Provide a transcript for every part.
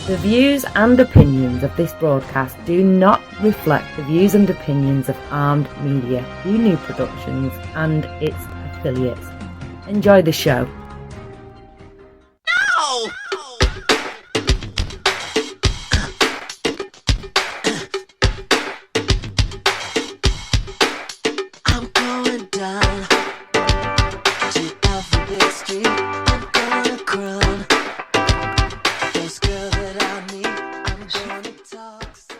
The views and opinions of this broadcast do not reflect the views and opinions of Armed Media, New Productions and its affiliates. Enjoy the show. No! I'm going down to Alphabet Street. I'm gonna crown this girl that I meet. I'm gonna talk so.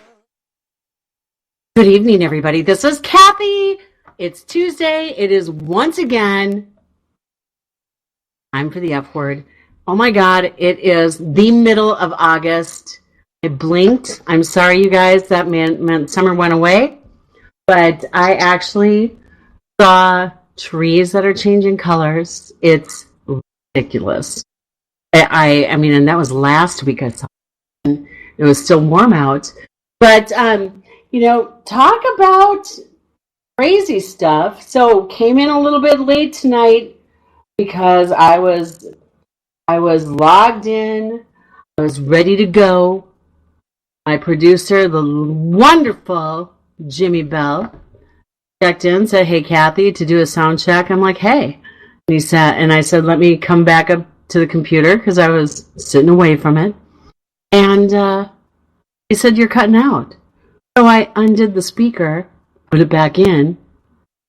Good evening, everybody. This is Kathy. It's Tuesday. It is once again time for the F word. Oh my God, it is the middle of August. I blinked. I'm sorry, you guys. That meant summer went away. But I actually saw trees that are changing colors. It's ridiculous. I mean, and that was last week. I saw it. It was still warm out. But, talk about crazy stuff. So came in a little bit late tonight because I was logged in. I was ready to go. My producer, the wonderful Jimmy Bell, checked in, said, "Hey, Kathy," to do a sound check. I'm like, "Hey." And I said, "Let me come back up to the computer," because I was sitting away from it. And he said, "You're cutting out." So I undid the speaker, put it back in,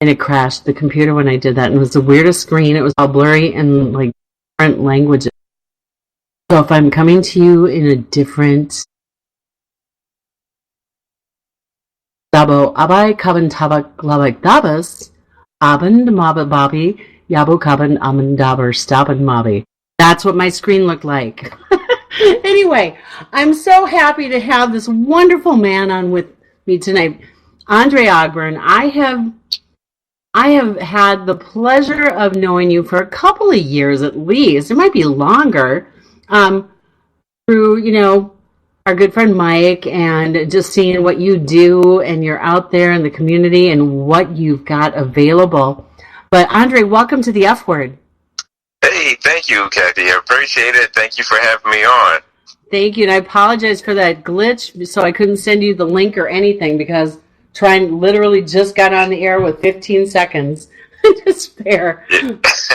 and it crashed the computer when I did that. And it was the weirdest screen. It was all blurry and like different languages. So if I'm coming to you in a different Dabo abai kaban tabak labak dabas, abend mabababi, yabu kaban amandaber staban mabi. That's what my screen looked like. Anyway, I'm so happy to have this wonderful man on with me tonight, Andre Ogburn. I have had the pleasure of knowing you for a couple of years at least. It might be longer, through our good friend Mike, and just seeing what you do, and you're out there in the community and what you've got available. But Andre, welcome to the F Word. Hey, thank you, Kathy. I appreciate it. Thank you for having me on. Thank you, and I apologize for that glitch, so I couldn't send you the link or anything, because literally just got on the air with 15 seconds to spare.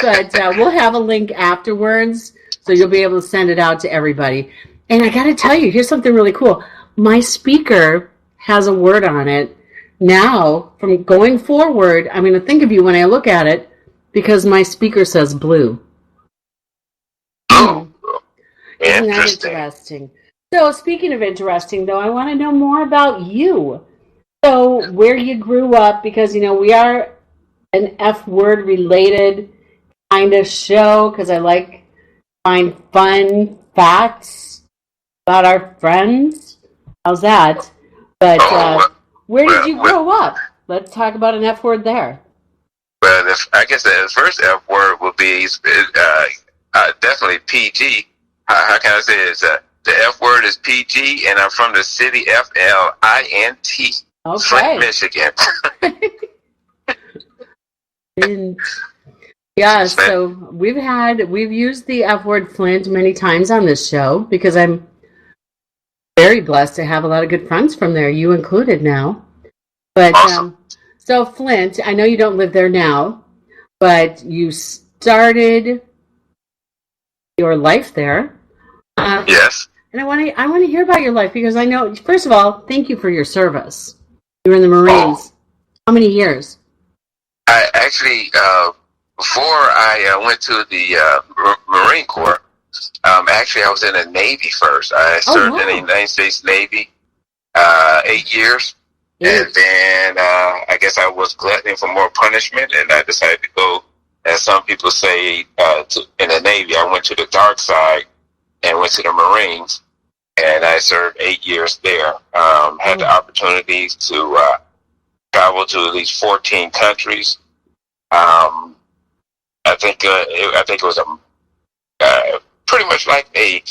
But we'll have a link afterwards, so you'll be able to send it out to everybody. And I got to tell you, here's something really cool. My speaker has a word on it. Now, from going forward, I'm going to think of you when I look at it, because my speaker says blue. Isn't that interesting? So, speaking of interesting, though, I want to know more about you. So, where you grew up, because, we are an F-word related kind of show, because I like to find fun facts about our friends. How's that? But where did you grow up? Let's talk about an F-word there. Well, I guess the first F word would be definitely PG. How can I say it? The F word is PG, and I'm from the city Flint, Flint, Michigan. Yeah, so we've used the F word Flint many times on this show, because I'm very blessed to have a lot of good friends from there, you included now. But awesome. So Flint, I know you don't live there now, but you started your life there. Yes. And I want to hear about your life, because I know, first of all, thank you for your service. You were in the Marines. How many years? I actually, before I went to the Marine Corps, actually I was in the Navy first. I served in the United States Navy 8 years. And then I guess I was glutton for more punishment, and I decided to go, as some people say, in the Navy. I went to the dark side and went to the Marines, and I served 8 years there. Had the opportunities to travel to at least 14 countries. I think it was pretty much like a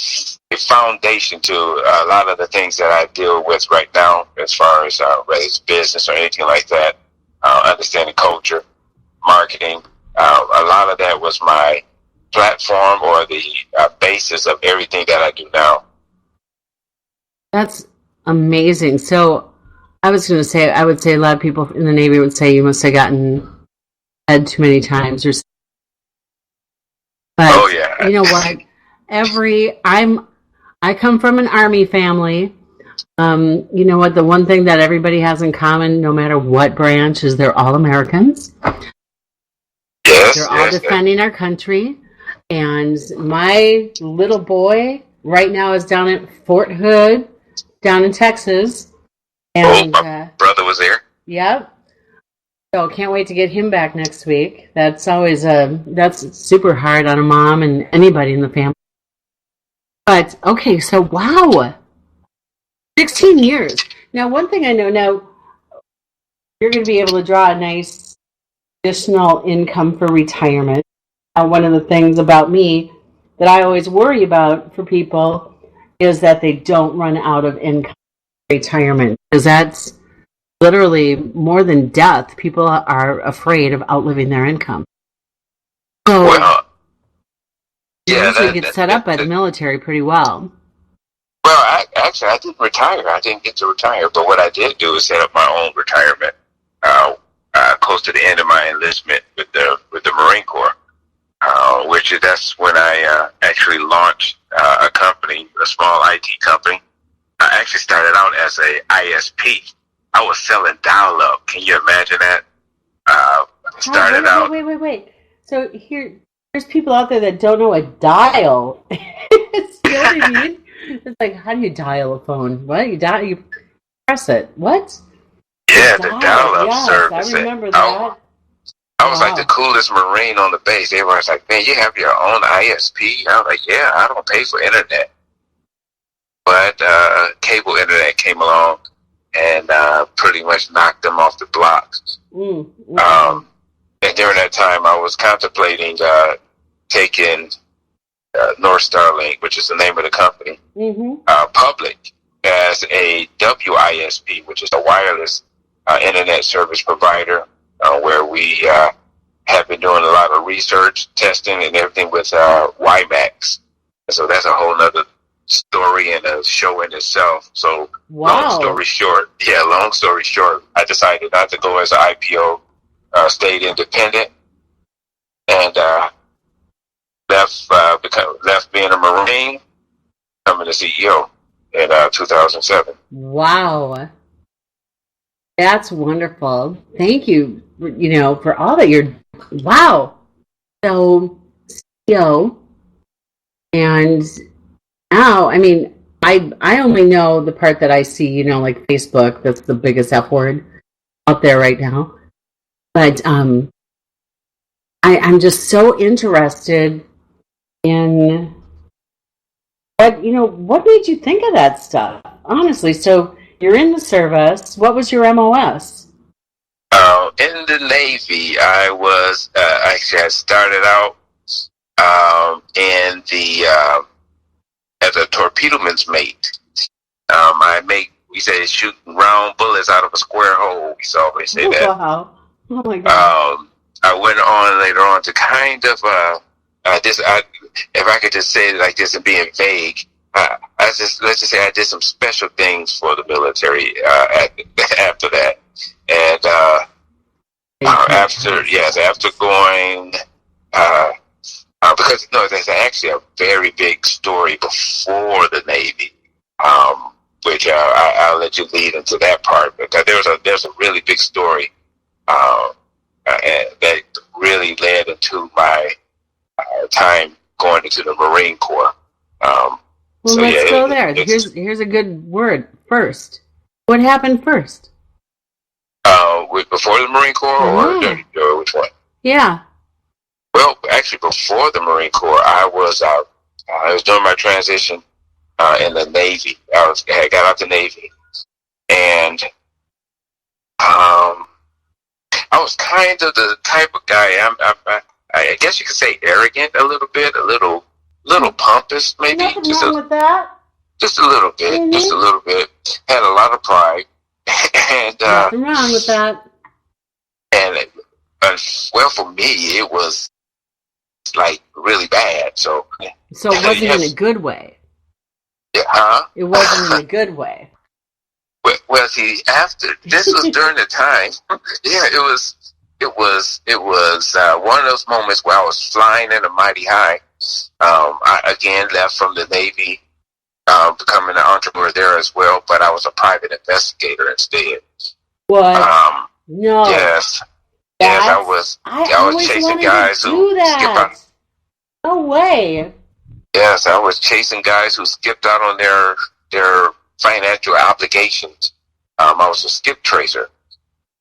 foundation to a lot of the things that I deal with right now, as far as whether it's business or anything like that. Understanding culture, marketing. A lot of that was my platform, or the basis of everything that I do now. That's amazing. So I was going to say, I would say a lot of people in the Navy would say you must have gotten fed too many times or something. But Oh yeah. you know what? I come from an Army family. You know what? The one thing that everybody has in common, no matter what branch, is they're all Americans. Yes. They're all defending our country. And my little boy right now is down at Fort Hood, down in Texas. And my brother was there. Yep. So can't wait to get him back next week. That's always that's super hard on a mom and anybody in the family. But okay, so wow. 16 years. Now, one thing I know now, you're going to be able to draw a nice additional income for retirement. One of the things about me that I always worry about for people is that they don't run out of income for retirement, because that's literally more than death. People are afraid of outliving their income. So, Well, you usually get set up by the military pretty well. Well, I didn't retire. I didn't get to retire, but what I did do is set up my own retirement close to the end of my enlistment with the Marine Corps, that's when I actually launched a company, a small IT company. I actually started out as a ISP. I was selling dial-up. Can you imagine that? Wait. So there's people out there that don't know a dial. You know what I mean? It's like, how do you dial a phone? What? You press it. What? Yeah, the dial-up service. I remember that. I was like the coolest Marine on the base. Everyone was like, man, you have your own ISP? I was like, yeah, I don't pay for internet. But cable internet came along and pretty much knocked them off the block. And during that time, I was contemplating taking North Starlink, which is the name of the company, public as a WISP, which is a wireless internet service provider, where we have been doing a lot of research, testing, and everything with WiMAX. So that's a whole nother story and a show in itself. So long story short, I decided not to go as an IPO, stayed independent, and left being a Marine, becoming a CEO in 2007. Wow. That's wonderful. Thank you, for all that you're... Wow. So, CEO, and now, I mean, I only know the part that I see, like Facebook. That's the biggest F word out there right now. But I'm just so interested in what made you think of that stuff, honestly. So you're in the service. What was your MOS? In the Navy, I was actually I started out in the as a torpedoman's mate. We say shooting round bullets out of a square hole. We always say that. Wow. Oh my God. I went on later on to kind of if I could just say it like this and being vague, let's just say I did some special things for the military after that, and after going because there's actually a very big story before the Navy, which I'll let you lead into that part, because there's a really big story and that really led into my time going into the Marine Corps. Let's go there. Here's a good word. First, what happened first? Before the Marine Corps, or which one? Yeah. Well, actually, before the Marine Corps, I was doing my transition in the Navy. I got out the Navy, and I was kind of the type of guy. I guess you could say arrogant a little bit, a little pompous, maybe. Nothing wrong with that. Just a little bit. Mm-hmm. Just a little bit. Had a lot of pride, and nothing wrong with that. And well, for me, it was like really bad. So it wasn't in a good way. Yeah, huh? It wasn't in a good way. Well, see, after this was during the time. Yeah, it was one of those moments where I was flying in a mighty high. I again left from the Navy, becoming an entrepreneur there as well, but I was a private investigator instead. What? No. Yes. I was chasing guys who skipped out. No way. Yes, I was chasing guys who skipped out on their financial obligations. I was a skip tracer.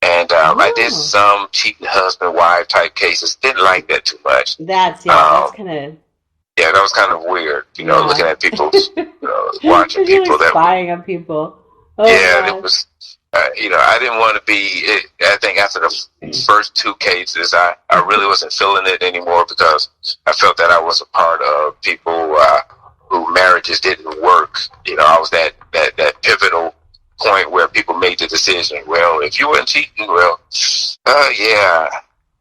And I did some cheating husband-wife type cases. Didn't like that too much. That's kind of... Yeah, that was kind of weird, looking at people, watching people that... spying on people. Oh, yeah, it was... I didn't want to be. I think after the first two cases, I really wasn't feeling it anymore because I felt that I was a part of people who marriages didn't work. I was that pivotal point where people made the decision. Well, if you weren't cheating, yeah,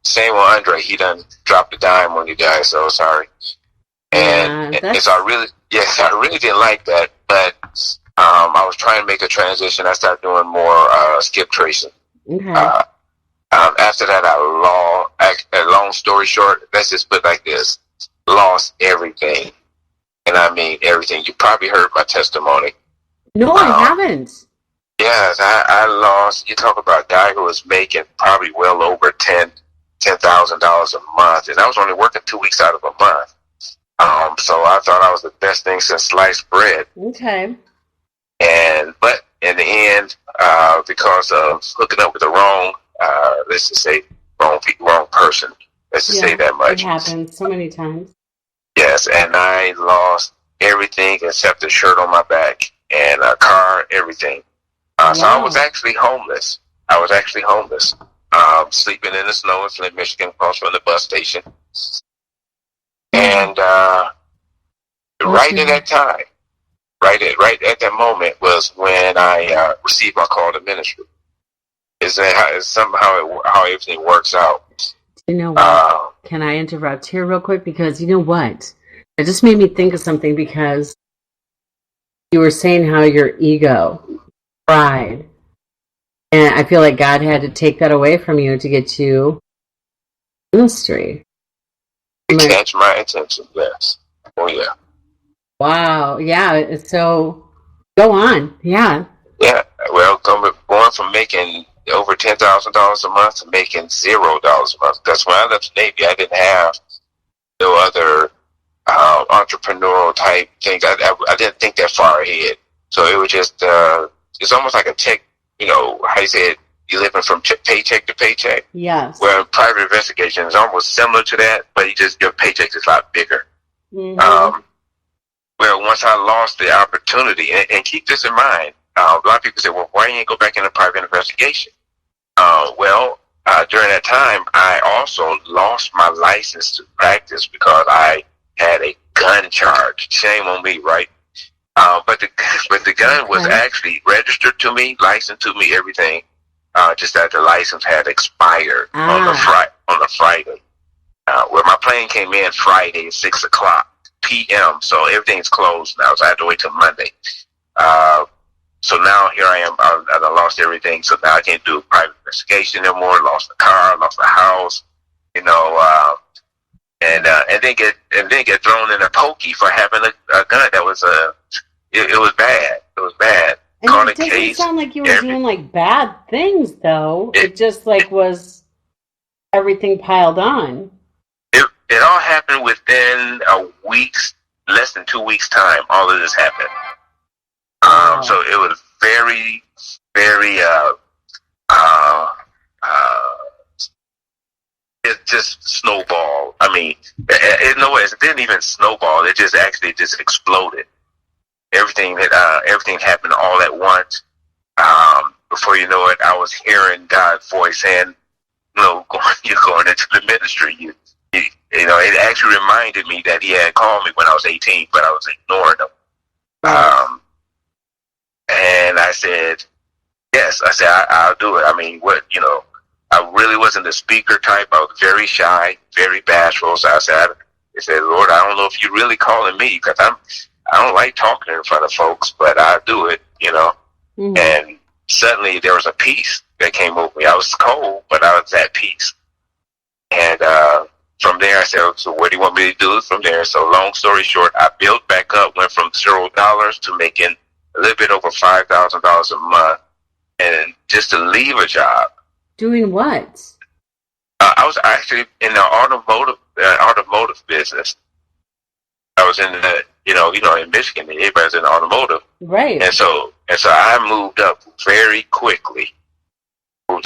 same with Andre. He done dropped a dime on you guys. So sorry. And so I really didn't like that, but. I was trying to make a transition. I started doing more skip tracing. Okay. After that, long story short, let's just put it like this: lost everything, and I mean everything. You probably heard my testimony. No, I haven't. Yes, I lost. You talk about a guy who was making probably well over $10,000 a month, and I was only working 2 weeks out of a month. So I thought I was the best thing since sliced bread. Okay. But in the end, because of hooking up with the wrong, let's just say wrong person. Let's just say that much. It happens so many times. Yes, and I lost everything except the shirt on my back and a car, everything. So I was actually homeless. Sleeping in the snow in Flint, Michigan, across from the bus station. And right at that time, right at that moment was when I received my call to ministry. Is somehow how everything works out. You know what? Can I interrupt here real quick? Because you know what? It just made me think of something because you were saying how your ego, pride, and I feel like God had to take that away from you to get you ministry. It catch my attention, yes. Oh, yeah. Wow. Yeah. So, go on. Yeah. Yeah. Well, going from making over $10,000 a month to making $0 a month. That's when I left the Navy. I didn't have no other entrepreneurial type things. I didn't think that far ahead. So it was just, it's almost like a tech, how you say it, you're living from paycheck to paycheck. Yes. Well, private investigation is almost similar to that, but your paycheck is a lot bigger. Mm-hmm. Well, once I lost the opportunity, and keep this in mind, a lot of people say, well, why didn't you go back into private investigation? During that time, I also lost my license to practice because I had a gun charge. Shame on me, right? But the gun was actually registered to me, licensed to me, everything. Just that the license had expired on the Friday. Where my plane came in Friday at 6:00 p.m. So everything's closed now, so I have to wait till Monday. So now here I am. I lost everything, so now I can't do private investigation anymore. Lost the car, lost the house, and then get thrown in a pokey for having a gun. That was it was bad. It was bad. And it doesn't sound like you were doing like bad things, though. It just was everything piled on. It all happened within less than 2 weeks time. All of this happened. So it was very, very, it just snowballed. I mean, in no way, it didn't even snowball. It just actually just exploded. Everything happened all at once. Before you know it, I was hearing God's voice saying, you're going into the ministry. It actually reminded me that he had called me when I was 18, but I was ignoring him. And I said, yes. I said, I'll do it. I mean, I really wasn't the speaker type. I was very shy, very bashful. So I said, Lord, I don't know if you're really calling me because I don't like talking in front of folks, but I do it, you know. Mm-hmm. And suddenly there was a peace that came over me. I was cold, but I was at peace. And from there, I said, so what do you want me to do from there? So long story short, I built back up, went from $0 to making a little bit over $5,000 a month. And just to leave a job. Doing what? I was actually in the automotive business. I was in the, in Michigan, everybody's in automotive. Right. And so I moved up very quickly. I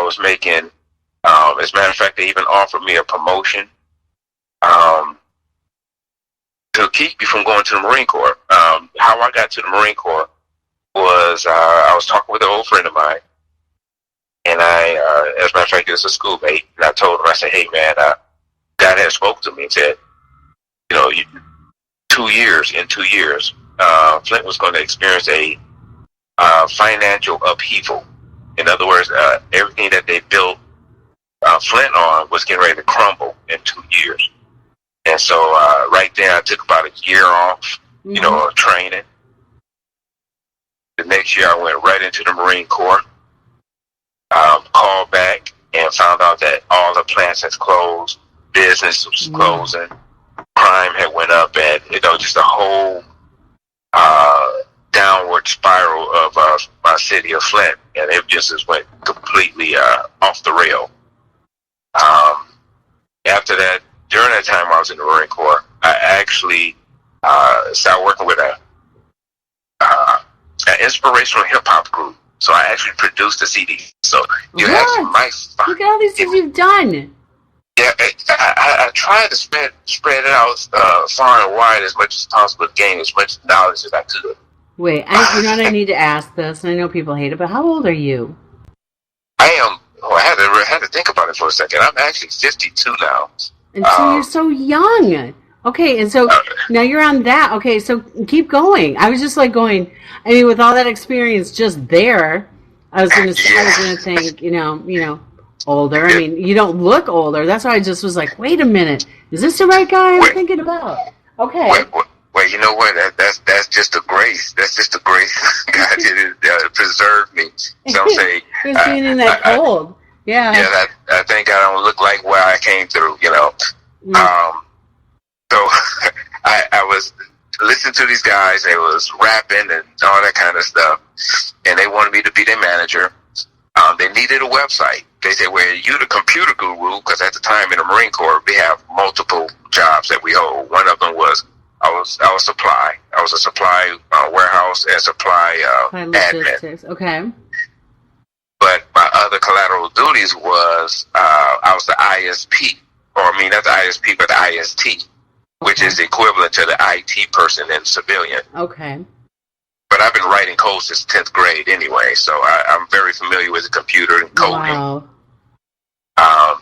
was making, as a matter of fact, they even offered me a promotion to keep me from going to the Marine Corps. How I got to the Marine Corps was I was talking with an old friend of mine, and I, as a matter of fact, it was a schoolmate, and I told him, I said, hey, man, God had spoke to me and said, in 2 years, Flint was going to experience a financial upheaval. In other words, everything that they built Flint on was getting ready to crumble in 2 years. And so right there, I took about a year off, of training. The next year, I went right into the Marine Corps, called back, and found out that all the plants had closed, business was closing, crime had went up, and, just a whole downward spiral of my city of Flint, and it just went completely off the rail. After that, during that time I was in the Marine Corps, I actually started working with an inspirational hip-hop group. So I actually produced a CD. So you actually might find... Look at all these things you've done. Yeah, I tried to spread it out far and wide as much as possible, to gain as much knowledge as I could. Wait, I need to ask this, and I know people hate it, but how old are you? I am... Oh, I had to think about it for a second. I'm actually 52 now. And so you're so young. Okay, and so now you're on that. Okay, so keep going. I was just like going, I mean, with all that experience just there, I was gonna think, older. I mean, you don't look older. That's why I just was like, wait a minute, is this the right guy I'm thinking about? Okay. Well, you know what? That's just a grace. That's just a grace. God did it preserve me. Some say just being in that cold. Yeah. Yeah, I think I don't look like where I came through. So I was listening to these guys. They was rapping and all that kind of stuff, and they wanted me to be their manager. They needed a website. They said, well, you the computer guru, because at the time in the Marine Corps, we have multiple jobs that we hold. One of them was I was supply. I was a supply warehouse and supply admin. Okay. But my other collateral duties was I was the ISP, not the ISP, but the IST, which is equivalent to the IT person in civilian. Okay. But I've been writing code since 10th grade anyway, so I'm very familiar with the computer and coding. Wow.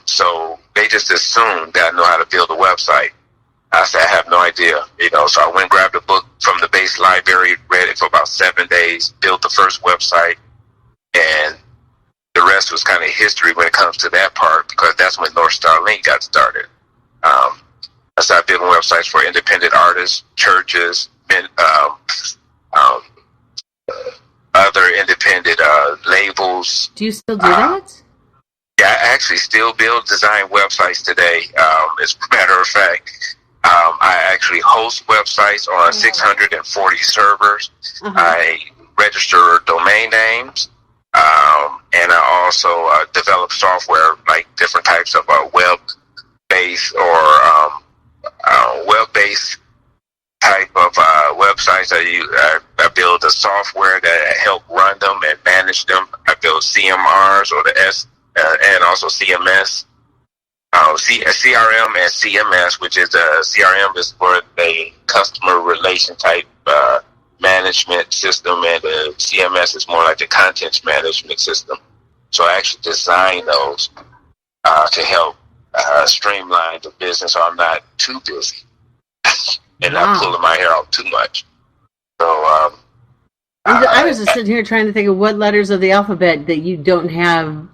So they just assumed that I know how to build a website. I said, I have no idea, so I went and grabbed a book from the base library, read it for about 7 days, built the first website, and the rest was kind of history when it comes to that part, because that's when North Star Link got started. I started building websites for independent artists, churches, other independent labels. Do you still do that? Yeah, I actually still design websites today. As a matter of fact, I actually host websites on 640 servers. I register domain names, and I also develop software, like different types of web-based or web-based type of websites. I build the software that help run them and manage them. I build CMRs or and also CMS, CRM and CMS, which is CRM is for the customer relation type management system, and the CMS is more like the content management system. So I actually design those to help streamline the business, so I'm not too busy and not pulling my hair out too much. So I was just sitting here trying to think of what letters of the alphabet that you don't have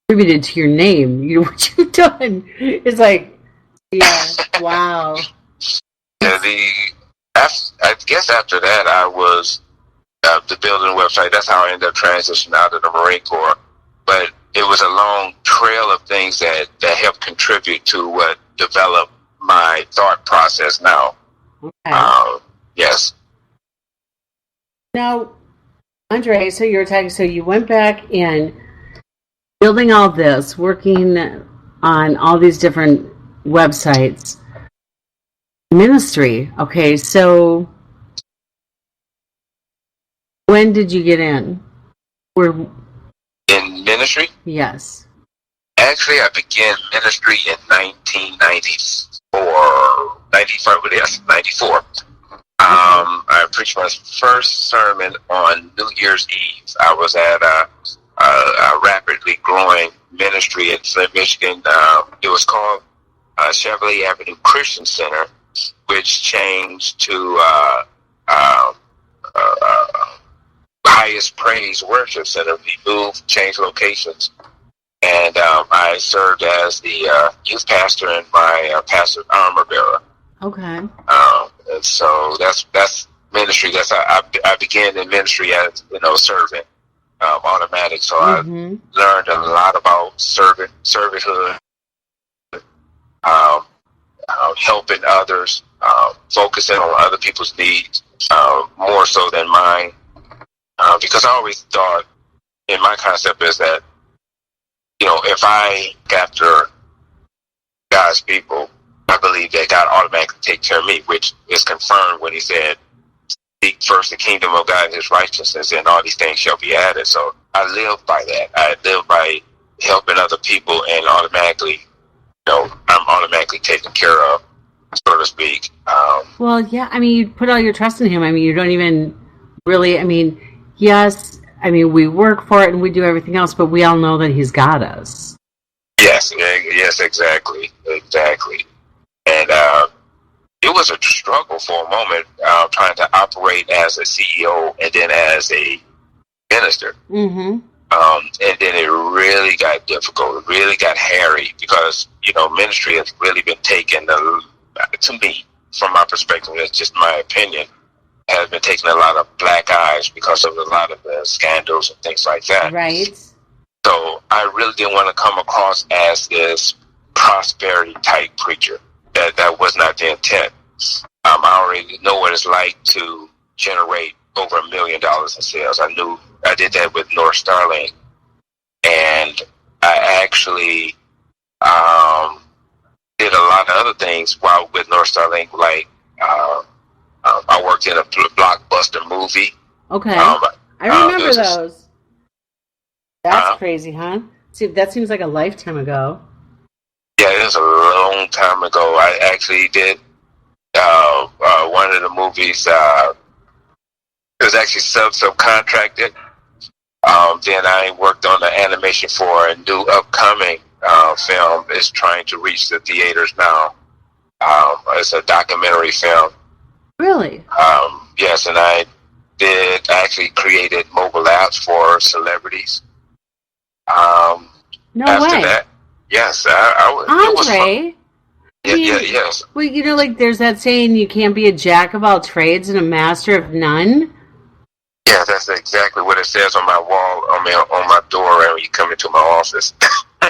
attributed to your name. What you've done. It's like, yeah, wow. Yeah, I guess after that, I was the building website. That's how I ended up transitioning out of the Marine Corps. But it was a long trail of things that helped contribute to what developed my thought process now. Okay. Yes. Now, Andre, so you were talking, so you went back in building all this, working on all these different websites, ministry. Okay, so when did you get in? In ministry? Yes. Actually, I began ministry in 1994. 94. I preached my first sermon on New Year's Eve. I was at a rapidly growing ministry in Flint, Michigan. It was called Chevrolet Avenue Christian Center, which changed to Highest Praise Worship Center. We moved, changed locations, and I served as the youth pastor and my pastor's armor bearer. Okay. And so that's ministry. I began in ministry as serving automatic. So I learned a lot about servanthood, helping others, focusing on other people's needs more so than mine. Because I always thought, in my concept is that, if I after God's people, I believe that God automatically takes care of me, which is confirmed when he said, seek first the kingdom of God and his righteousness, and all these things shall be added. So I live by that. I live by helping other people, and automatically, I'm automatically taken care of, so to speak. Well, yeah, I mean, you put all your trust in him. I mean, you don't even really, yes, we work for it and we do everything else, but we all know that he's got us. Yes, exactly. And it was a struggle for a moment, trying to operate as a CEO and then as a minister. Mm-hmm. And then it really got difficult. It really got hairy because, ministry has really been taken, to me, from my perspective, it's just my opinion, has been taking a lot of black eyes because of a lot of the scandals and things like that. Right. So I really didn't want to come across as this prosperity type preacher. That was not the intent. I already know what it's like to generate over $1 million in sales. I knew I did that with North Starlink, and I actually did a lot of other things while with North Starlink, like I worked in a blockbuster movie. Okay, I remember those. That's crazy, huh? See, that seems like a lifetime ago. Yeah, it was a long time ago. I actually did one of the movies. It was actually subcontracted. Then I worked on the animation for a new upcoming film. It's trying to reach the theaters now. It's a documentary film. Really? Yes, and I actually created mobile apps for celebrities. No after way. That, yes, Andre. Yes. Well, there's that saying, you can't be a jack of all trades and a master of none. Yeah, that's exactly what it says on my wall, on my door when you come into my office.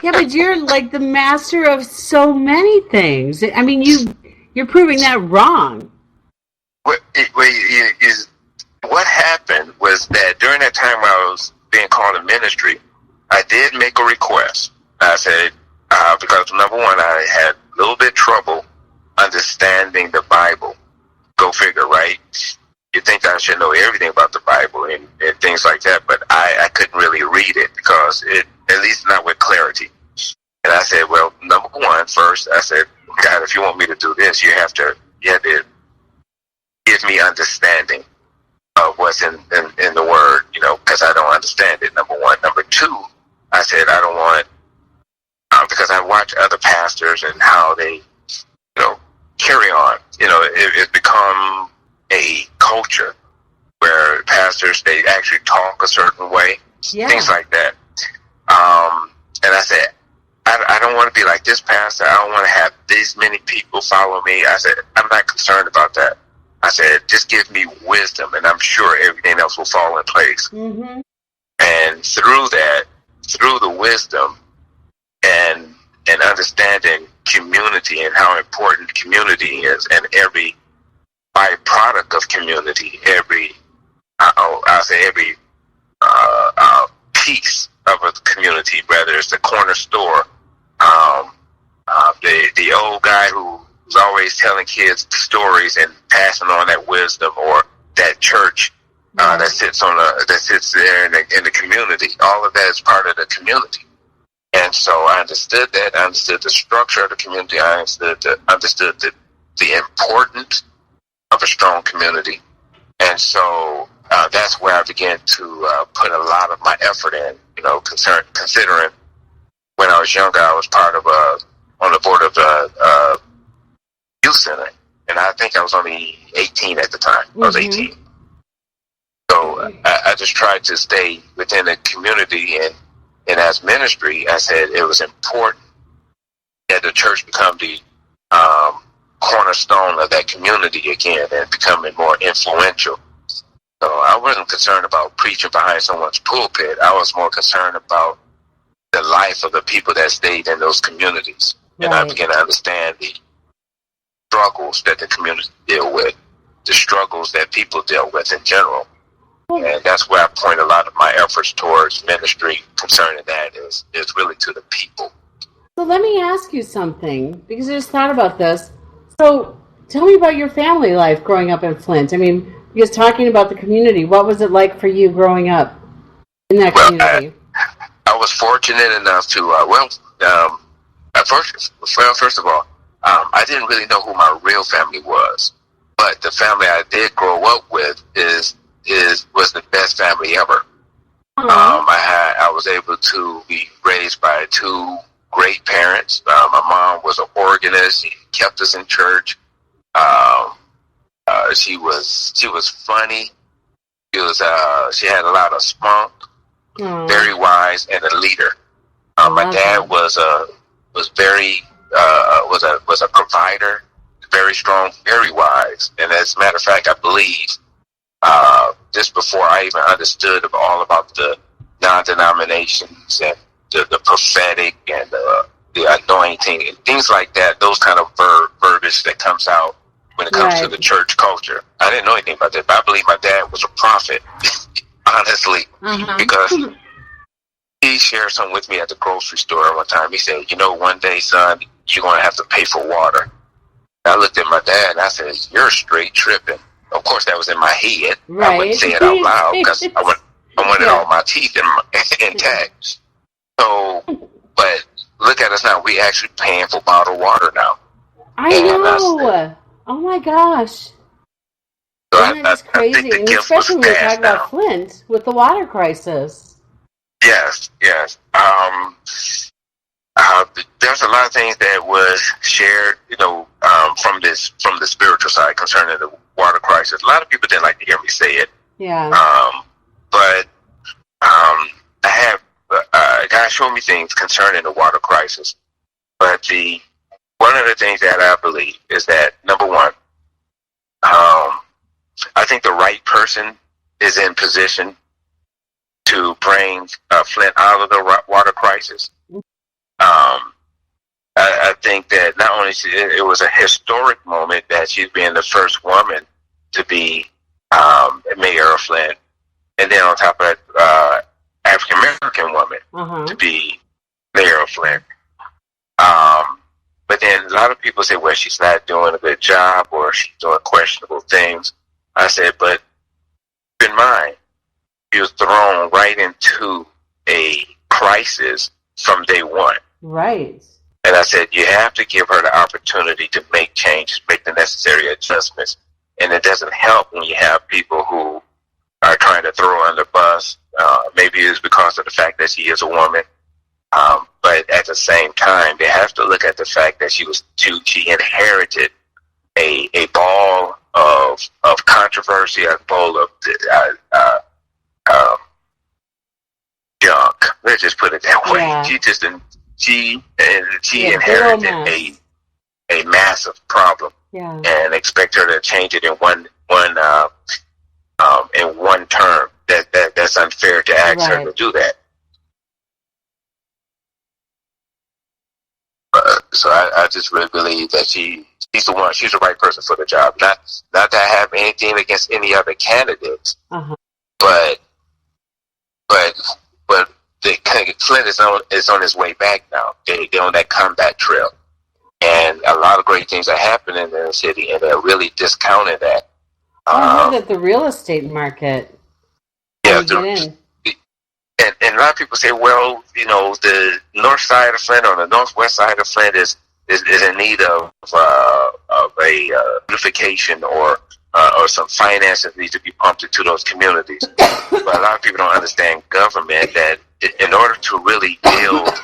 Yeah, but you're like the master of so many things. You're proving that wrong. What happened was that during that time I was being called to ministry, I did make a request. I said, because number one, I had a little bit trouble understanding the Bible. Go figure, right? You think that I should know everything about the Bible and things like that, but I couldn't really read it because at least not with clarity. And I said, well, number one, first, I said, God, if you want me to do this, you have to give me understanding of what's in the Word, because I don't understand it, number one. Number two, I said, I don't want, because I watch other pastors and how they, carry on. It's become a culture where pastors, they actually talk a certain way, things like that. And I said, I I don't want to be like this pastor. I don't want to have this many people follow me. I said, I'm not concerned about that. I said, just give me wisdom, and I'm sure everything else will fall in place. Mm-hmm. And through that, through the wisdom and understanding community and how important community is, and every byproduct of community, every piece of a community, whether it's the corner store, the old guy who's always telling kids stories and passing on that wisdom, or that church that sits there in the community. All of that is part of the community. And so I understood that. I understood the structure of the community. I understood the importance of a strong community. And so that's where I began to put a lot of my effort in, considering when I was younger, I was part of on the board of the youth center. And I think I was only 18 at the time. I was 18. So I just tried to stay within the community, and as ministry, I said it was important that the church become the cornerstone of that community again, and becoming more influential. So I wasn't concerned about preaching behind someone's pulpit. I was more concerned about the life of the people that stayed in those communities. Right. And I began to understand the struggles that the community deal with, the struggles that people deal with in general. And that's where I point a lot of my efforts towards ministry concerning that is really to the people. So let me ask you something, because I just thought about this. So tell me about your family life growing up in Flint. I mean, because talking about the community, what was it like for you growing up in that community? I was fortunate enough to, first of all, I didn't really know who my real family was. But the family I did grow up with was the best family ever. I was able to be raised by two great parents. My mom was an organist. She kept us in church. She was funny. She had a lot of spunk. Very wise, and a leader. My dad was a provider, very strong, very wise. And as a matter of fact, I believe just before I even understood all about the non-denominations and the prophetic and the anointing and things like that, those kind of verbiage that comes out when it comes to the church culture. I didn't know anything about that, but I believe my dad was a prophet, honestly, because he shared something with me at the grocery store one time. He said, one day, son, you're going to have to pay for water. I looked at my dad and I said, you're straight tripping. Of course, that was in my head. Right. I wouldn't say it out loud because I wanted all my teeth intact. So, but look at us now. We actually paying for bottled water now. I know. Oh my gosh. So that's crazy. And especially when we talk about Flint with the water crisis. Yes. There's a lot of things that was shared, from the spiritual side concerning the water crisis. A lot of people didn't like to hear me say it. Yeah. But I have God showed me things concerning the water crisis. But one of the things that I believe is that, number one, I think the right person is in position to bring Flint out of the water crisis. I think that not only it was a historic moment that she's being the first woman to be mayor of Flint, and then on top of that, African American woman to be mayor of Flint. But then a lot of people say, well, she's not doing a good job or she's doing questionable things. I said, but keep in mind, she was thrown right into a crisis from day one. Right. And I said, you have to give her the opportunity to make changes, make the necessary adjustments. And it doesn't help when you have people who are trying to throw her on the bus. Maybe it's because of the fact that she is a woman. But at the same time, they have to look at the fact that she inherited a ball of controversy, a ball of junk. Let's just put it that way. Yeah. She just she Yeah, big old inherited mess. a massive problem, Yeah. and expect her to change it in one term. That's unfair to ask her Right. to do that. So I just really believe that she's the one. She's the right person for the job. Not that I have anything against any other candidates, Uh-huh. but but the Flint is on his way back now. They're on that comeback trail, and a lot of great things are happening in the city, and they're really discounting that. I heard that the real estate market. Yeah, Get in. And a lot of people say, well, the north side of Flint or the northwest side of Flint is in need of a beautification or some finances need to be pumped into those communities. But a lot of people don't understand government, that in order to really build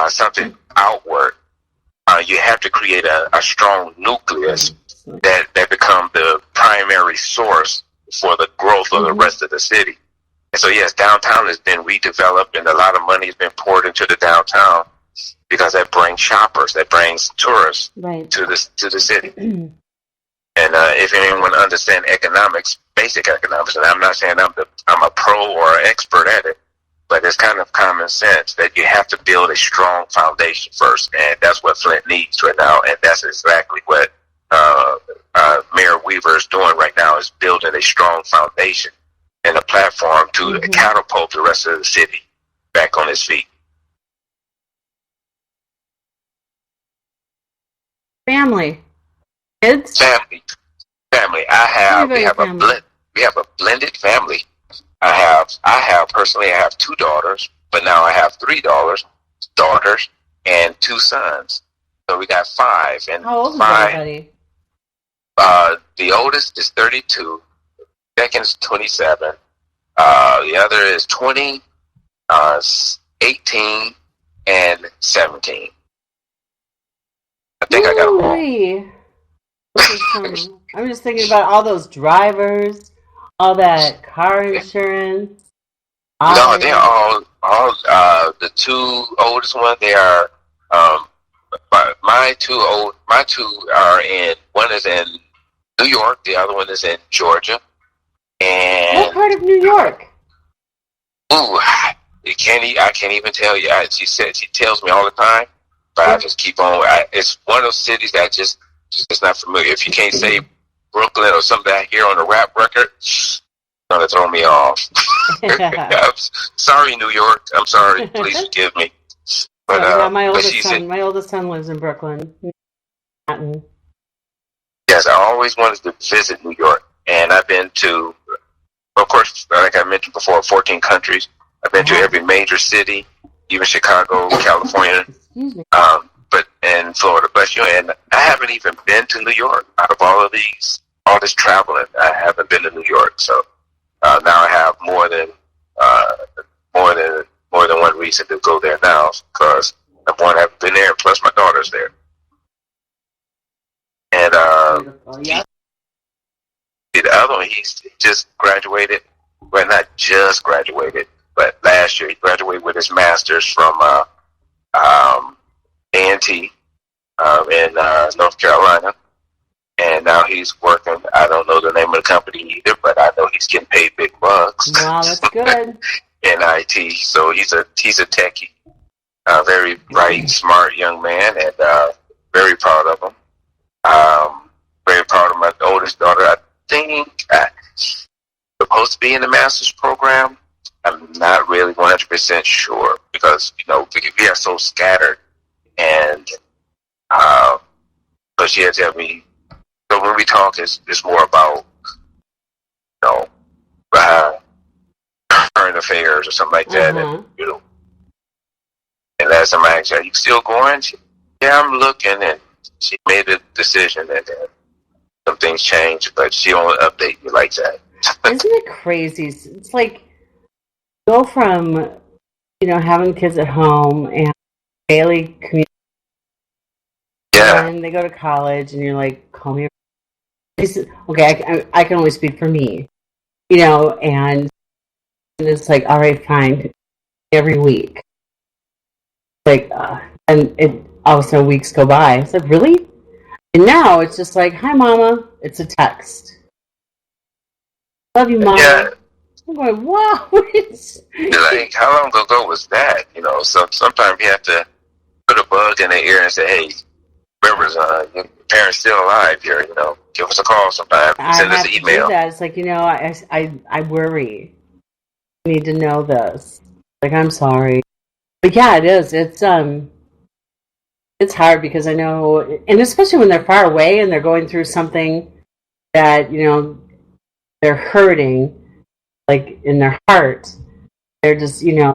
something outward, you have to create a strong nucleus that become the primary source for the growth of the rest of the city. And so, yes, downtown has been redeveloped, and a lot of money has been poured into the downtown because that brings shoppers, that brings tourists to the city. And if anyone understands economics, basic economics, and I'm not saying I'm a pro or an expert at it, but it's kind of common sense that you have to build a strong foundation first, and that's what Flint needs right now, and that's exactly what Mayor Weaver is doing right now, is building a strong foundation and a platform to catapult the rest of the city back on its feet. Family. Kids? Family. We have a blended family. I have 2 daughters, but now I have 3 daughters and 2 sons. So we got 5. And how old is 5, everybody? The oldest is 32. Second is 27. The other is 20, 18, and 17. I think I got them all. I'm just thinking about all those drivers, all that car insurance. No, they're all the 2 oldest ones. They are my two are in. One is in New York. The other one is in Georgia. And what part of New York? Ooh, I can't even tell you. She tells me all the time, but I just keep on. It's one of those cities that just not familiar. If you can't say Brooklyn or something I hear on a rap record, it's gonna throw me off. I'm sorry, New York. I'm sorry. Please forgive me. But my oldest son lives in Brooklyn. Manhattan. Yes, I always wanted to visit New York, and I've been to, of course, like I mentioned before, 14 countries. I've been to every major city, even Chicago, California, and Florida. But and I haven't even been to New York. Out of all this traveling, I haven't been to New York. So now I have more than one reason to go there now, because number one, I haven't been there, plus my daughter's there. And the other one, he just graduated. Well, not just graduated, but last year he graduated with his master's from A&T in North Carolina, and now he's working. I don't know the name of the company either, but I know he's getting paid big bucks. Wow, that's good. In IT, so he's a techie, very bright, smart young man, and very proud of him. Very proud of my oldest daughter. I think supposed to be in the master's program. I'm not really 100% sure, because we are so scattered, and so she had to tell me. So when we talk, it's more about current affairs or something like that, and and last time I asked her, "Are you still going?" Yeah, I'm looking, and she made a decision, and some things changed, but she won't update me like that. Isn't it crazy? It's like go from having kids at home and daily community, and they go to college, and you're like, call me. Okay, I can only speak for me, and it's like, all right, fine, every week. like, and it all of a sudden weeks go by. I said, really? And now it's just like, hi, Mama. It's a text. Love you, Mama. Yeah. I'm going, wow. Like, how long ago was that? You know, sometimes you have to put a bug in their ear and say, hey, remember, your parents still alive here, you know, give us a call sometime, send us an email. Do that. It's like, I worry. I need to know this. Like, I'm sorry. But yeah, it is. It's hard because I know, and especially when they're far away and they're going through something that, they're hurting, like in their heart. They're just, going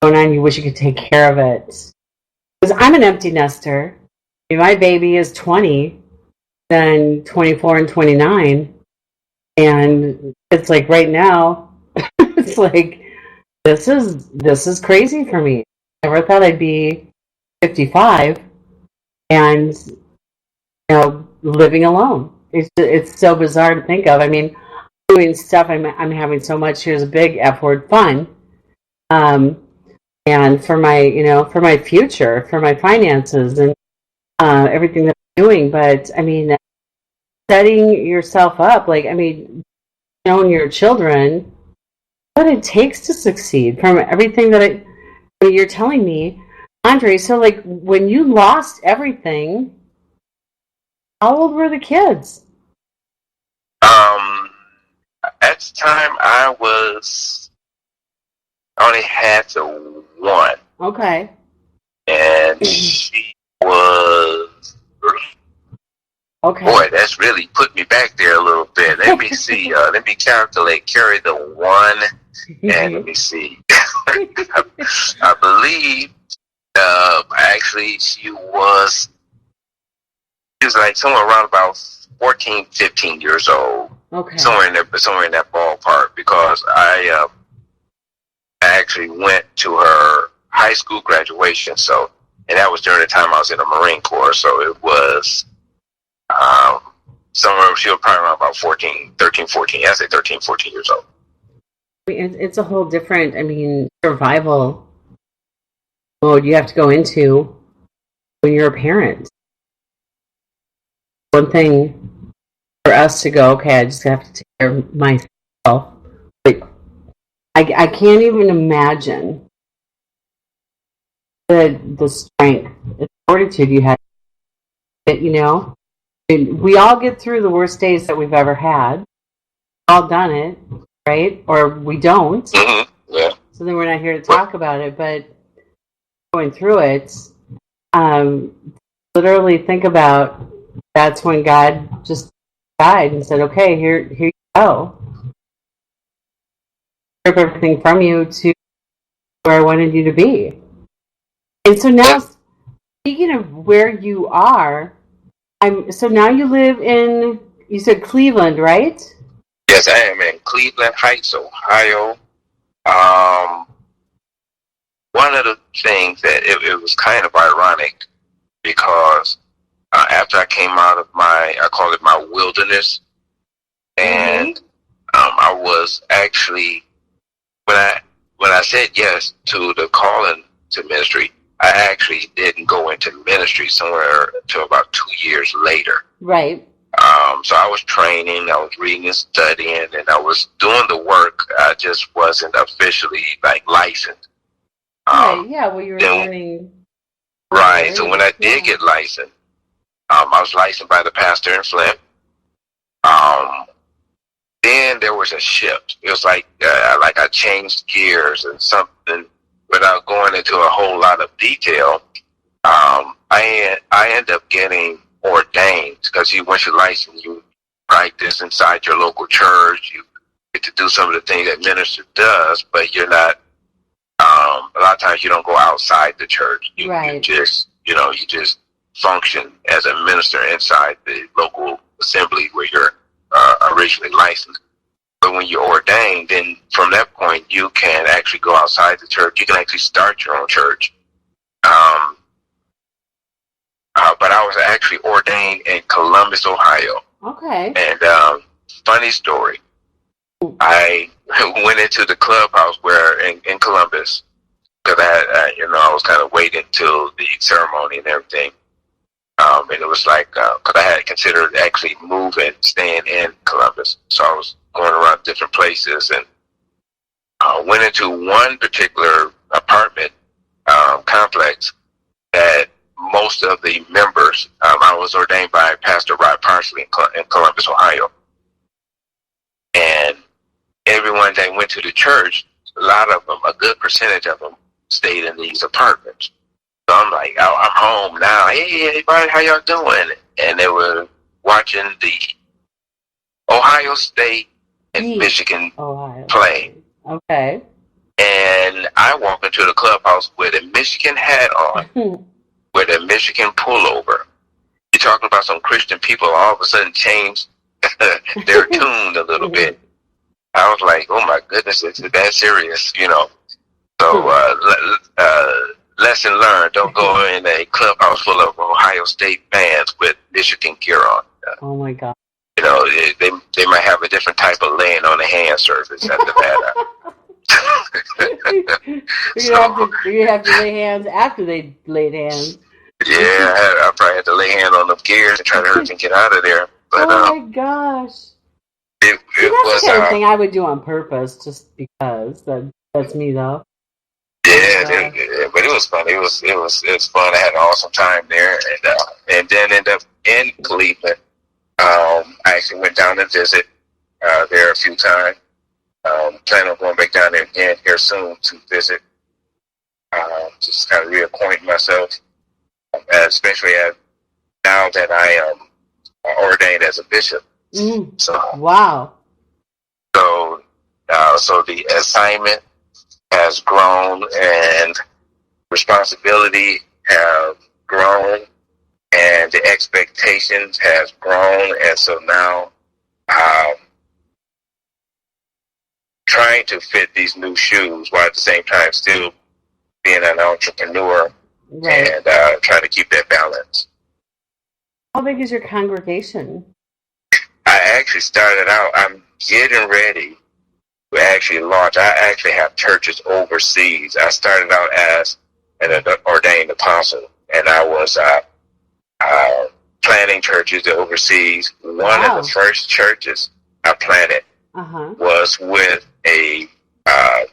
on, you wish you could take care of it. Because I'm an empty nester. I mean, my baby is 20, then 24 and 29. And it's like right now, it's like, this is crazy for me. I never thought I'd be 55 and, living alone. It's so bizarre to think of. I mean, doing stuff, I'm having so much, here's a big F word, fun. And for my future, for my finances and everything that I'm doing. But I mean, setting yourself up, like, I mean, showing your children what it takes to succeed from everything that you're telling me, Andre. So, like, when you lost everything, how old were the kids? At the time, I only had one. Okay. And she was. Okay. Boy, that's really put me back there a little bit. Let me see. Let me calculate. Carry the one, and let me see. I believe. Actually, she was like somewhere around about 14, 15 years old. Okay. Somewhere in that ballpark, because I actually went to her high school graduation. So, and that was during the time I was in the Marine Corps. So it was somewhere, she was probably around about 13, 14. I say 13, 14 years old. It's a whole different, survival mode you have to go into when you're a parent. One thing for us to go, okay, I just have to take care of myself. Like, I can't even imagine the strength, the fortitude you had. We all get through the worst days that we've ever had. All done it, right? Or we don't. Mm-hmm. Yeah. So then we're not here to talk about it, but going through it, literally think about, that's when God just died and said, okay, here you go. Strip everything from you to where I wanted you to be. And so now, speaking of where you are, so now you live in, you said Cleveland, right? Yes, I am in Cleveland Heights, Ohio. One of the things that it was kind of ironic, because after I came out of I call it my wilderness, and I was actually, when I said yes to the calling to ministry, I actually didn't go into ministry somewhere until about 2 years later. Right. So I was training, I was reading and studying, and I was doing the work. I just wasn't officially licensed. Right. Yeah. Well, you were learning. Right. So when I did get licensed, I was licensed by the pastor in Flint. Then there was a shift. It was like I changed gears and something, without going into a whole lot of detail. I ended up getting ordained, because once you're licensed, you practice inside your local church. You get to do some of the things that minister does, but you're not. A lot of times you don't go outside the church. You just function as a minister inside the local assembly where you're originally licensed. But when you're ordained, then from that point you can actually go outside the church. You can actually start your own church. But I was actually ordained in Columbus, Ohio. Okay. And funny story, I went into the clubhouse in Columbus, because I was kind of waiting till the ceremony and everything. And it was like, because I had considered actually moving, staying in Columbus. So I was going around different places and went into one particular apartment complex that most of the members, I was ordained by Pastor Rod Parsley in Columbus, Ohio. And everyone that went to the church, a lot of them, a good percentage of them, stayed in these apartments. So I'm like, oh, I'm home now. Hey, everybody, how y'all doing? And they were watching the Ohio State and Michigan play. Okay. And I walk into the clubhouse with a Michigan hat on, with a Michigan pullover. You're talking about some Christian people all of a sudden change their tune a little bit. I was like, oh my goodness, it's that serious, So, lesson learned, don't go in a clubhouse full of Ohio State fans with Michigan gear on. Oh my God. They might have a different type of laying on the hand service after that. You have to lay hands after they laid hands. Yeah, I probably had to lay hands on the gears and try to hurry and get out of there. But, oh my gosh. It was the kind of thing I would do on purpose, just because. That's me, though. Yeah, but it was fun. It was fun. I had an awesome time there, and then ended up in Cleveland. I actually went down to visit there a few times. Planning on going back down there again here soon to visit. Just kind of reacquaint myself, especially now that I am ordained as a bishop. So wow. So the assignment has grown and responsibility have grown and the expectations has grown, and so now trying to fit these new shoes while at the same time still being an entrepreneur, right, and trying to keep that balance. How big is your congregation? I actually started out, I'm getting ready to actually launch. I actually have churches overseas. I started out as an ordained apostle, and I was planting churches overseas. One of the first churches I planted was with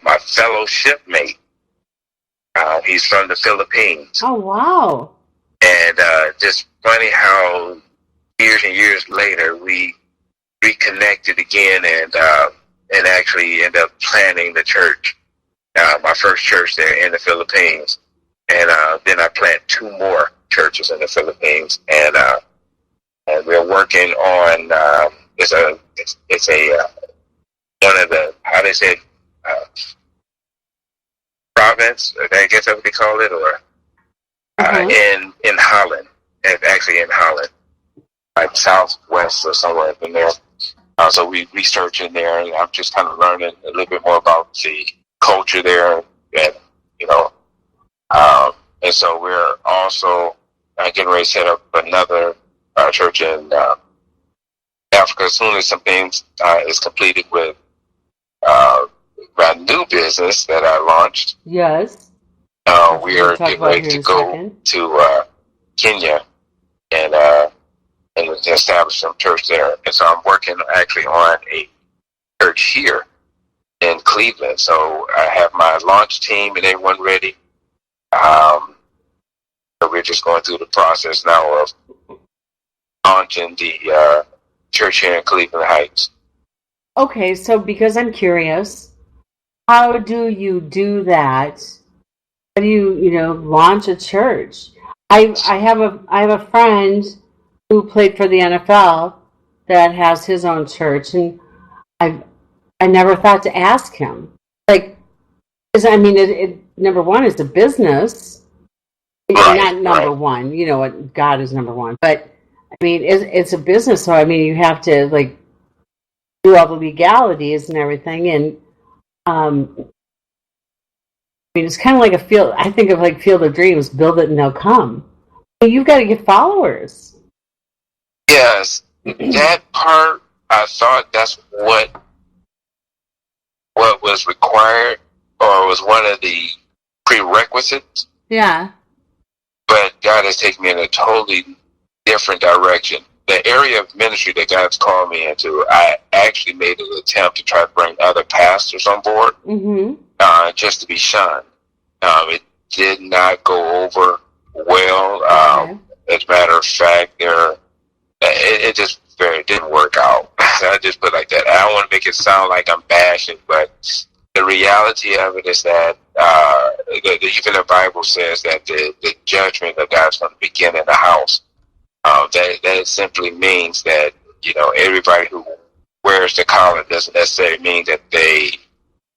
my fellow shipmate. He's from the Philippines. Oh, wow. And just funny how years and years later we reconnected again and actually ended up planning the church, my first church there in the Philippines. And then I planted 2 more churches in the Philippines, and we're working on it's one of the, how they say, province, I guess that's what they call it, or in Holland. It's actually in Holland, like southwest or somewhere up in there. So we research in there, and I'm just kind of learning a little bit more about the culture there, and and so we're also getting ready to set up another church in Africa as soon as some things is completed with my new business that I launched. Yes. We are getting ready to go to Kenya and establish some church there. And so I'm working actually on a church here in Cleveland. So I have my launch team and everyone ready. So we're just going through the process now of launching the church here in Cleveland Heights. Okay, so because I'm curious, how do you do that? How do you launch a church? I have a friend who played for the NFL that has his own church, and I never thought to ask him. Like, because I mean, it number one is a business, not number one. You know what? God is number one, but I mean, it's a business. So I mean, you have to like do all the legalities and everything, and I mean, it's kind of like a field. I think of like Field of Dreams: build it and they'll come. But you've got to get followers. Yes, that part I thought that's what was required, or was one of the prerequisites. Yeah. But God has taken me in a totally different direction. The area of ministry that God's called me into, I actually made an attempt to try to bring other pastors on board, just to be shunned. It did not go over well. Okay. As a matter of fact, it didn't work out. I just put it like that. I don't want to make it sound like I'm bashing, but the reality of it is that even the Bible says that the judgment of God's going to begin in the house. That simply means that, everybody who wears the collar doesn't necessarily mean that they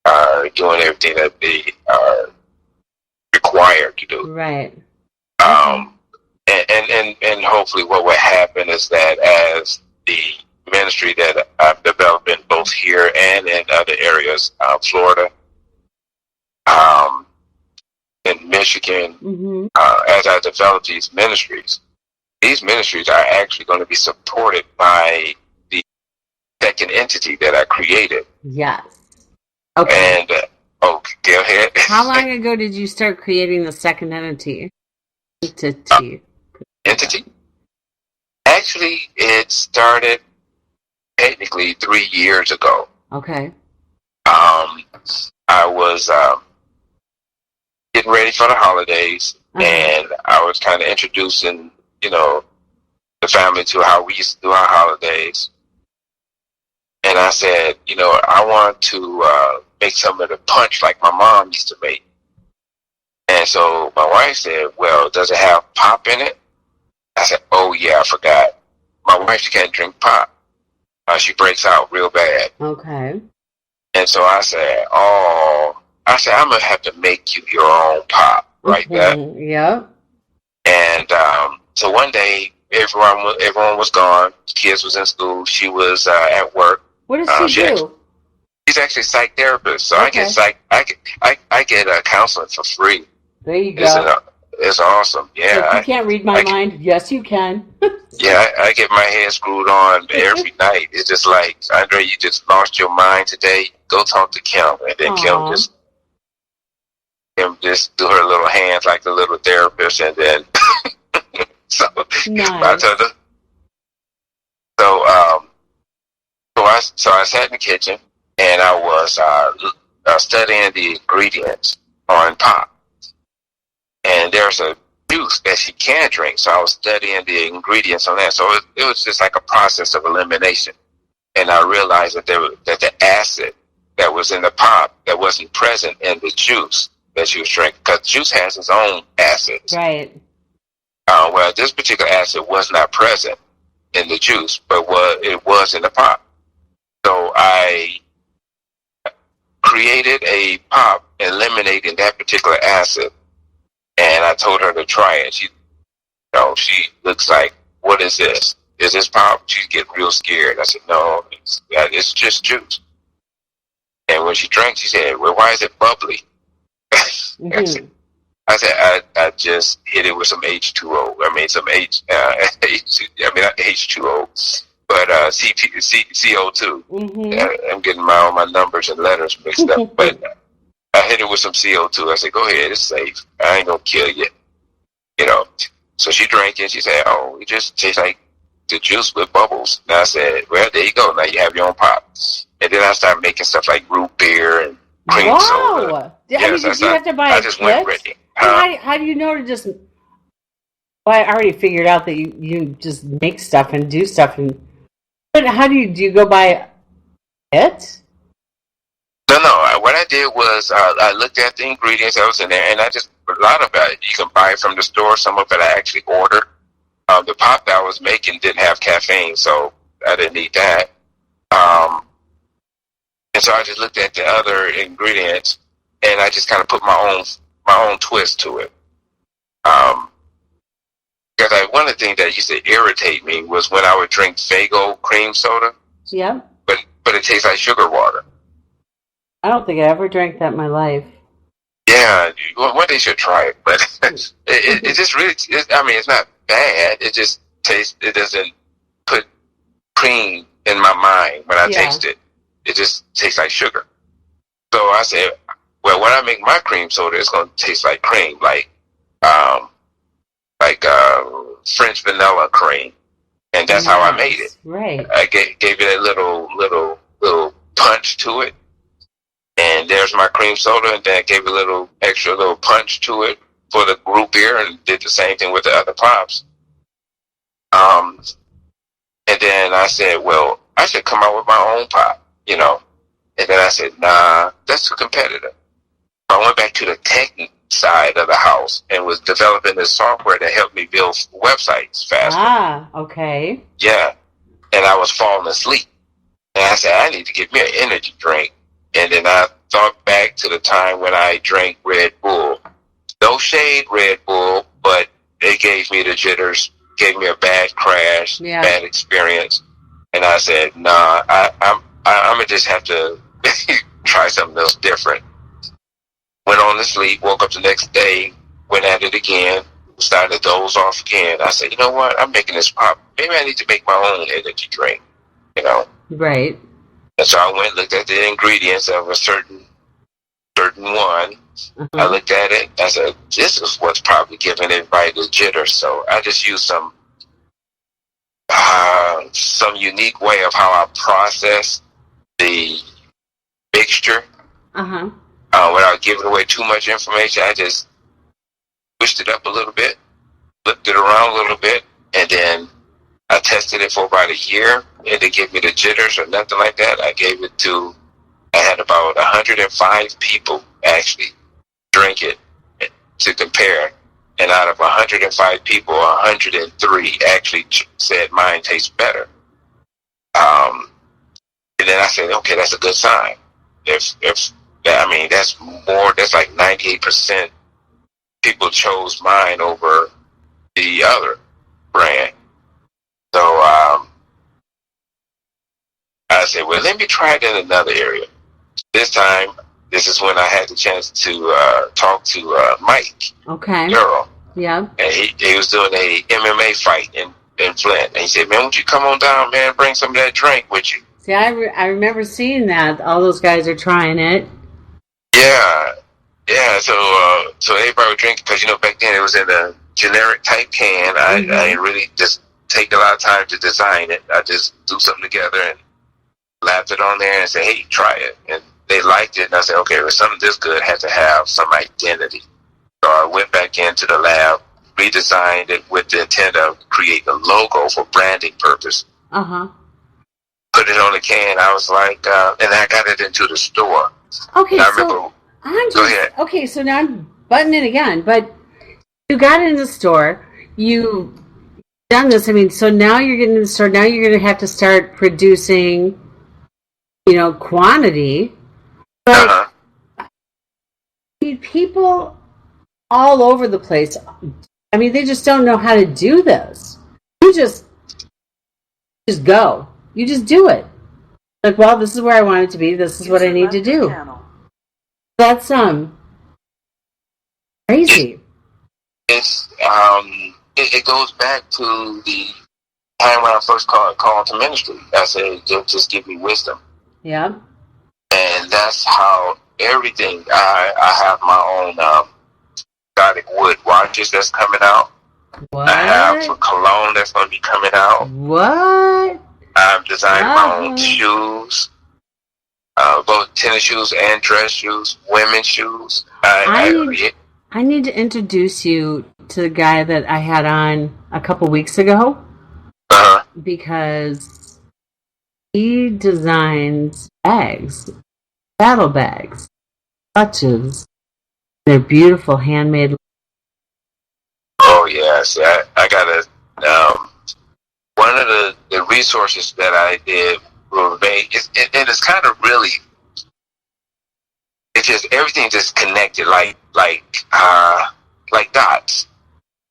are doing everything that they are required to do. Right. And hopefully what will happen is that as the ministry that I'm developing both here and in other areas, Florida, in Michigan, as I develop these ministries are actually going to be supported by the second entity that I created. Yes. Okay. And, go ahead. How long ago did you start creating the second entity? Entity? Actually, it started technically 3 years ago. Okay. I was getting ready for the holidays, and I was kind of introducing, the family to how we used to do our holidays. And I said, I want to make some of the punch like my mom used to make. And so my wife said, well, does it have pop in it? I said, oh, yeah, I forgot. My wife, she can't drink pop. She breaks out real bad. Okay. And so I said, I'm going to have to make you your own pop like that. Yeah. And so one day, everyone was gone. Kids was in school. She was at work. What does she do? She's actually a psych therapist. So Okay. I get counseling for free. There you go. It's awesome. Yeah. So you can't read my mind. Yes, you can. Yeah, I get my head screwed on every night. It's just like, Andre, you just lost your mind today. Go talk to Kim. And then Kim just do her little hands like the little therapist. And then, so I told her. So I sat in the kitchen and I was studying the ingredients on pop. And there's a juice that she can drink, so I was studying the ingredients on that. So it was just like a process of elimination. And I realized that that the acid that was in the pop that wasn't present in the juice that she was drinking, because juice has its own acids. Right. Well, this particular acid was not present in the juice, but it was in the pop. So I created a pop eliminating that particular acid. And I told her to try it. She looks like, what is this? Is this pop? She's getting real scared. I said, no, it's just juice. And when she drank, she said, well, why is it bubbly? I said, I just hit it with some H2O. I mean, not H2O, but CO2. I'm getting all my numbers and letters mixed up. But I hit it with some CO2. I said, go ahead, it's safe. I ain't going to kill you. So she drank it. She said, oh, it just tastes like the juice with bubbles. And I said, well, there you go. Now you have your own pop. And then I started making stuff like root beer and cream soda. Did you have to buy a kit? Went ready. How do you know to just... Well, I already figured out that you just make stuff and do stuff. But how do you go buy it? No. What I did was I looked at the ingredients that was in there, and a lot of it you can buy from the store. Some of it I actually ordered. The pop that I was making didn't have caffeine, so I didn't need that. And so I just looked at the other ingredients, and I just kind of put my own twist to it. Because one of the things that used to irritate me was when I would drink Faygo cream soda. Yeah. But it tastes like sugar water. I don't think I ever drank that in my life. Yeah, one day you should try it. But it just really, it's not bad. It just tastes, it doesn't put cream in my mind when I taste it. It just tastes like sugar. So I said, well, when I make my cream soda, it's going to taste like cream, like French vanilla cream, and that's how I made it. Right. I gave it a little punch to it, and there's my cream soda, and then I gave a little extra little punch to it for the root beer, and did the same thing with the other pops. And then I said, well, I should come out with my own pop, you know. And then I said, nah, that's too competitive. I went back to the tech side of the house and was developing this software that helped me build websites faster. Ah, okay. Yeah. And I was falling asleep. And I said, I need to get me an energy drink. And then I thought back to the time when I drank Red Bull. No shade Red Bull, but it gave me the jitters, gave me a bad crash, bad experience. And I said, nah, I'm going to just have to try something else different. Went on to sleep, woke up the next day, went at it again, started to doze off again. I said, you know what? I'm making this pop. Maybe I need to make my own energy drink, you know? Right. And so I went and looked at the ingredients of a certain one. I looked at it. I said, this is what's probably giving everybody the jitters. So I just used some unique way of how I process the mixture. Without giving away too much information, I just switched it up a little bit, flipped it around a little bit, and then I tested it for about a year, and it gave me the jitters or nothing like that. I had about 105 people actually drink it to compare, and out of 105 people, 103 actually said mine tastes better. And then I said, okay, that's a good sign. That's like 98% people chose mine over the other brand. So I said, well, let me try it in another area. This time, this is when I had the chance to talk to Mike. Okay. Earl. Yeah. And he was doing a MMA fight in Flint. And he said, man, won't you come on down, man, bring some of that drink with you. See, I remember seeing that. All those guys are trying it. Yeah. So everybody would drink, because, back then it was in a generic type can. I didn't really just take a lot of time to design it. I just threw something together and lapped it on there and said, hey, try it. And they liked it. And I said, okay, well, something this good had to have some identity. So I went back into the lab, redesigned it with the intent of creating a logo for branding purpose. Put it on the can. I was like, and I got it into the store. Okay, go ahead. Okay, so now I'm butting it again. But you got it in the store. You've done this. I mean, so now you're getting in the store. Now you're going to have to start producing, quantity. But people all over the place. I mean, they just don't know how to do this. You just go. You just do it. Like, well, this is where I want it to be. This is what I need to do. That's crazy. It's it goes back to the time when I first called to ministry. I said, just give me wisdom. Yeah. And that's how everything. I have my own exotic wood watches that's coming out. What? I have a cologne that's going to be coming out. What? I've designed my own shoes, both tennis shoes and dress shoes, women's shoes. I need to introduce you to the guy that I had on a couple weeks ago, because he designs bags, saddle bags, clutches. They're beautiful, handmade. Oh yes, I got a. One of the resources that I did were made, and it's kind of really, it's just everything just connected, like dots.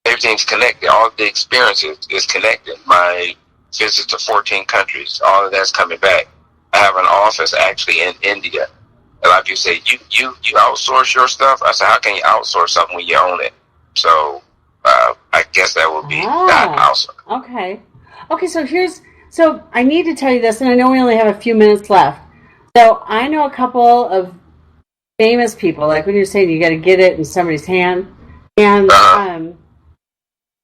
Everything's connected. All the experiences is connected. My visits to 14 countries, all of that's coming back. I have an office actually in India. A lot of people say, you outsource your stuff? I said, how can you outsource something when you own it? So I guess that would be not outsourcing. Okay, so I need to tell you this, and I know we only have a few minutes left. So I know a couple of famous people, like when you're saying you got to get it in somebody's hand. And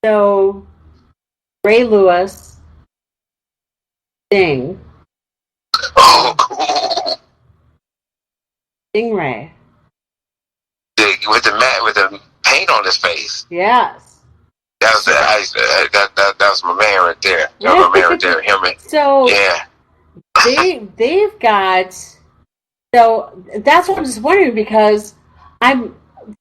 so Ray Lewis, Sting, Oh, cool. Stingray. With the paint on his face. Yes. That was my man right there. That was my man right there. Him and, So yeah. they've got. So that's what I'm just wondering, because I'm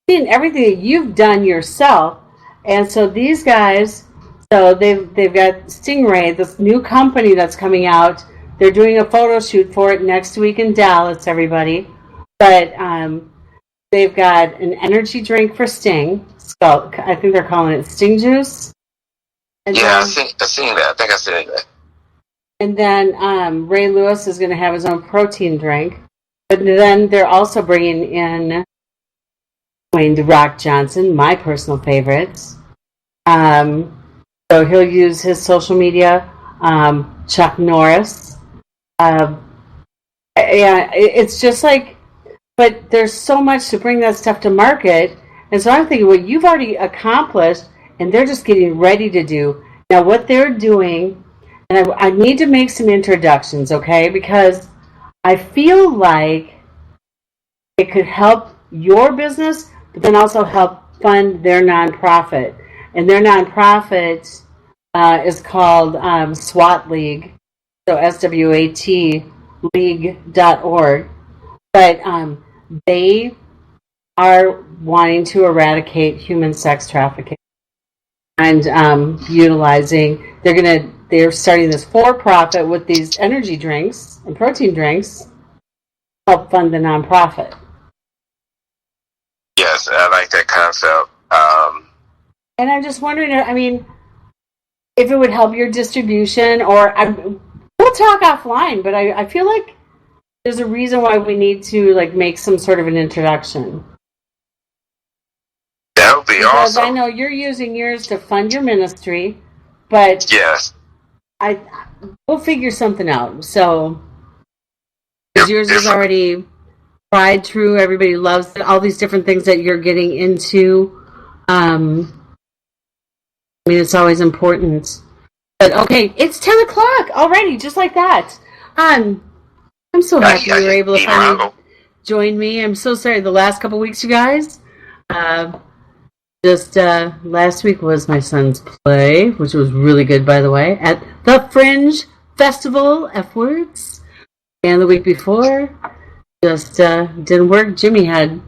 seeing everything that you've done yourself, and so these guys. So they've got Stingray, this new company that's coming out. They're doing a photo shoot for it next week in Dallas, everybody. But they've got an energy drink for Sting. So I think they're calling it Sting Juice. And Yeah, then, I seen that. I think I seen that. and then Ray Lewis is going to have his own protein drink. But then they're also bringing in Dwayne "The Rock" Johnson, my personal favorites. So he'll use his social media. Chuck Norris. Yeah, it's just like, but there's so much to bring that stuff to market. And so I'm thinking, well, you've already accomplished, and they're just getting ready to do. Now, what they're doing, and I need to make some introductions, okay? Because I feel like it could help your business, but then also help fund their nonprofit. And their nonprofit is called SWAT League, so SWAT League.org. But they are wanting to eradicate human sex trafficking and they're starting this for-profit with these energy drinks and protein drinks to help fund the nonprofit. Yes, I like that concept. And I'm just wondering, I mean, if it would help your distribution, or we'll talk offline, but I feel like there's a reason why we need to like make some sort of an introduction. That would be Because awesome. I know you're using yours to fund your ministry, but Yes. we'll figure something out. So, because yours is already tried, true, everybody loves it, all these different things that you're getting into. I mean, it's always important. But okay, it's 10 o'clock already, just like that. I'm so happy you were able to finally join me. I'm so sorry the last couple weeks, you guys. Last week was my son's play, which was really good, by the way, at the Fringe Festival, F Words. And the week before, just didn't work. Jimmy had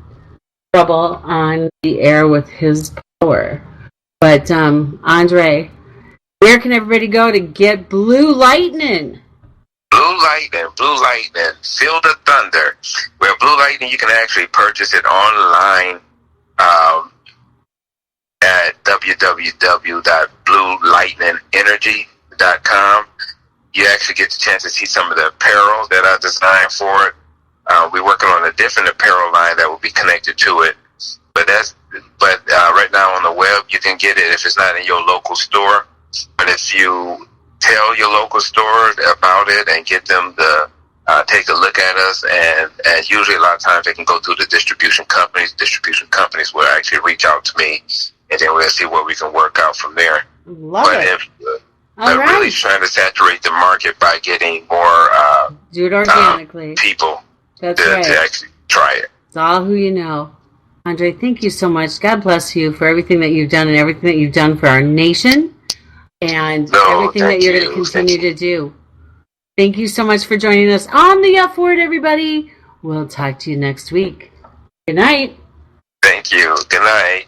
trouble on the air with his power. But, Andre, where can everybody go to get Blue Lightning? Blue Lightning, Feel the Thunder. Where Blue Lightning, you can actually purchase it online at www.bluelightningenergy.com. You actually get the chance to see some of the apparel that I designed for it. We're working on a different apparel line that will be connected to it. But right now on the web, you can get it if it's not in your local store. But if you tell your local store about it and get them to take a look at us, and usually a lot of times they can go through the distribution companies. Distribution companies will actually reach out to me, and then we'll see what we can work out from there. Love it. But really trying to saturate the market by getting more do it organically. People to actually try it. It's all who you know. Andre, thank you so much. God bless you for everything that you've done and everything that you've done for our nation and everything that you're going to continue to do. Thank you so much for joining us on the F Word, everybody. We'll talk to you next week. Good night. Thank you. Good night.